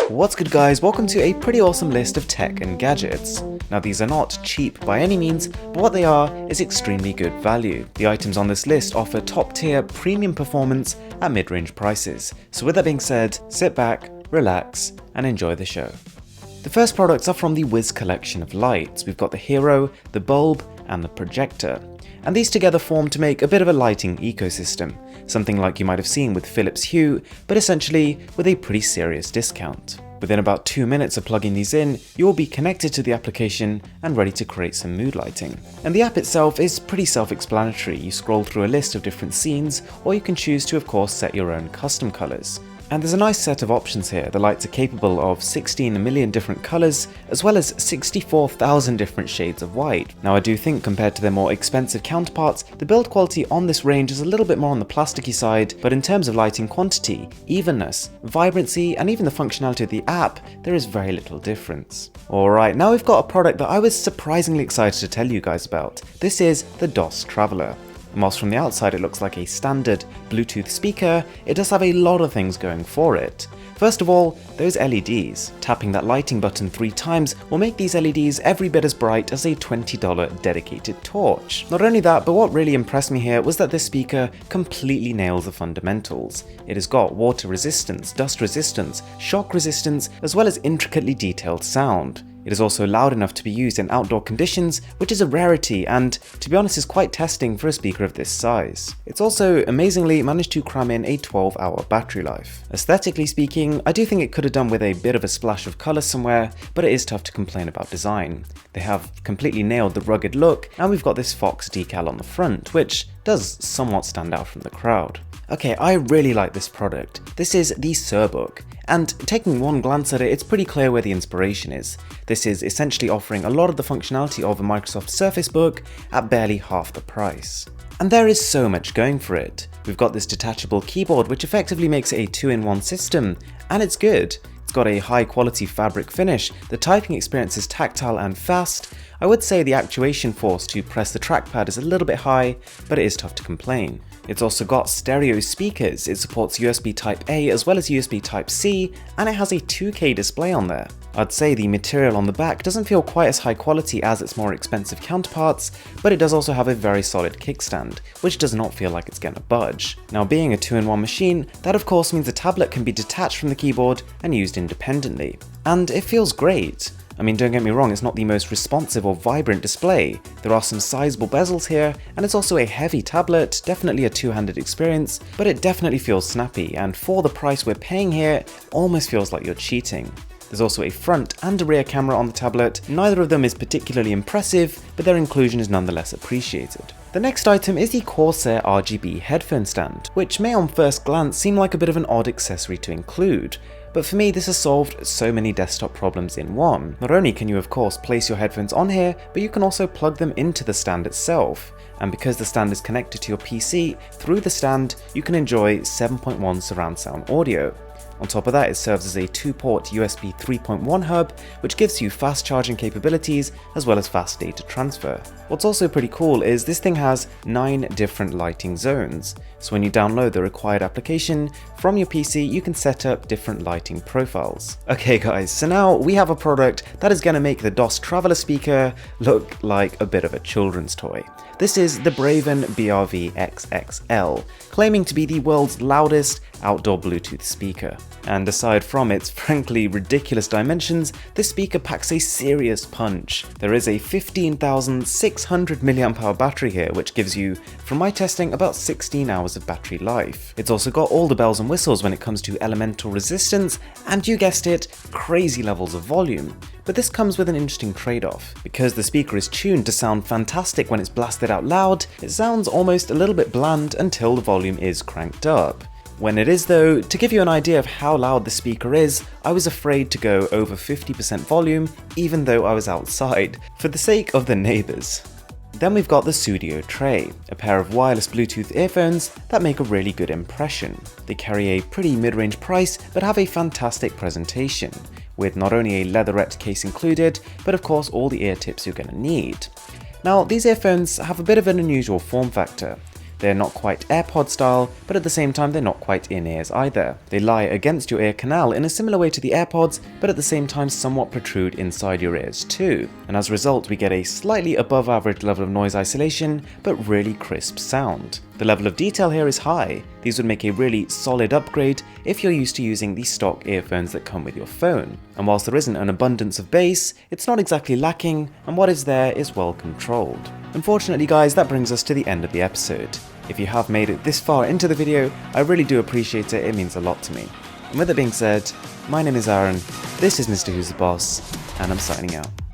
What's good guys, welcome to a pretty awesome list of tech and gadgets. Now these are not cheap by any means, but what they are is extremely good value. The items on this list offer top tier premium performance at mid-range prices. So with that being said, sit back, relax and enjoy the show. The first products are from the Wiz collection of lights. We've got the Hero, the Bulb and the Projector. And these together form to make a bit of a lighting ecosystem, something like you might have seen with Philips Hue, but essentially with a pretty serious discount. Within about 2 minutes of plugging these in, you will be connected to the application and ready to create some mood lighting. And the app itself is pretty self-explanatory. You scroll through a list of different scenes, or you can choose to of course set your own custom colours. And there's a nice set of options here. The lights are capable of 16 million different colours, as well as 64,000 different shades of white. Now I do think compared to their more expensive counterparts, the build quality on this range is a little bit more on the plasticky side, but in terms of lighting quantity, evenness, vibrancy, and even the functionality of the app, there is very little difference. Alright, now we've got a product that I was surprisingly excited to tell you guys about. This is the DOS Traveler. And whilst from the outside it looks like a standard Bluetooth speaker, it does have a lot of things going for it. First of all, those LEDs. Tapping that lighting button 3 times will make these LEDs every bit as bright as a $20 dedicated torch. Not only that, but what really impressed me here was that this speaker completely nails the fundamentals. It has got water resistance, dust resistance, shock resistance, as well as intricately detailed sound. It is also loud enough to be used in outdoor conditions, which is a rarity and, to be honest, is quite testing for a speaker of this size. It's also amazingly managed to cram in a 12-hour battery life. Aesthetically speaking, I do think it could have done with a bit of a splash of colour somewhere, but it is tough to complain about design. They have completely nailed the rugged look, and we've got this Fox decal on the front, which does somewhat stand out from the crowd. Okay, I really like this product. This is the Surbook, and taking one glance at it, it's pretty clear where the inspiration is. This is essentially offering a lot of the functionality of a Microsoft Surface Book at barely half the price. And there is so much going for it. We've got this detachable keyboard which effectively makes it a 2-in-1 system, and it's good. It's got a high quality fabric finish, the typing experience is tactile and fast. I would say the actuation force to press the trackpad is a little bit high, but it is tough to complain. It's also got stereo speakers, it supports USB Type-A as well as USB Type-C, and it has a 2K display on there. I'd say the material on the back doesn't feel quite as high quality as its more expensive counterparts, but it does also have a very solid kickstand, which does not feel like it's gonna budge. Now being a 2-in-1 machine, that of course means the tablet can be detached from the keyboard and used independently. And it feels great. I mean, don't get me wrong, it's not the most responsive or vibrant display. There are some sizable bezels here, and it's also a heavy tablet, definitely a two-handed experience, but it definitely feels snappy, and for the price we're paying here, it almost feels like you're cheating. There's also a front and a rear camera on the tablet. Neither of them is particularly impressive, but their inclusion is nonetheless appreciated. The next item is the Corsair RGB headphone stand, which may on first glance seem like a bit of an odd accessory to include. But for me, this has solved so many desktop problems in one. Not only can you of course place your headphones on here, but you can also plug them into the stand itself. And because the stand is connected to your PC, through the stand, you can enjoy 7.1 surround sound audio. On top of that, it serves as a 2-port USB 3.1 hub, which gives you fast charging capabilities as well as fast data transfer. What's also pretty cool is this thing has 9 different lighting zones. So when you download the required application from your PC, you can set up different lighting profiles. Okay guys, so now we have a product that is going to make the DOS Traveler speaker look like a bit of a children's toy. This is the Braven BRV XXL, claiming to be the world's loudest outdoor Bluetooth speaker. And aside from its frankly ridiculous dimensions, this speaker packs a serious punch. There is a 15,600 mAh battery here, which gives you, from my testing, about 16 hours of battery life. It's also got all the bells and whistles when it comes to elemental resistance, and you guessed it, crazy levels of volume. But this comes with an interesting trade-off. Because the speaker is tuned to sound fantastic when it's blasted out loud, it sounds almost a little bit bland until the volume is cranked up. When it is though, to give you an idea of how loud the speaker is, I was afraid to go over 50% volume even though I was outside, for the sake of the neighbours. Then we've got the Sudio Tre, a pair of wireless Bluetooth earphones that make a really good impression. They carry a pretty mid-range price but have a fantastic presentation, with not only a leatherette case included, but of course all the ear tips you're going to need. Now these earphones have a bit of an unusual form factor. They're not quite AirPod style, but at the same time they're not quite in-ears either. They lie against your ear canal in a similar way to the AirPods, but at the same time somewhat protrude inside your ears too. And as a result, we get a slightly above average level of noise isolation, but really crisp sound. The level of detail here is high. These would make a really solid upgrade if you're used to using the stock earphones that come with your phone. And whilst there isn't an abundance of bass, it's not exactly lacking, and what is there is well controlled. Unfortunately guys, that brings us to the end of the episode. If you have made it this far into the video, I really do appreciate it, it means a lot to me. And with that being said, my name is Aaron, this is Mr. Who's the Boss, and I'm signing out.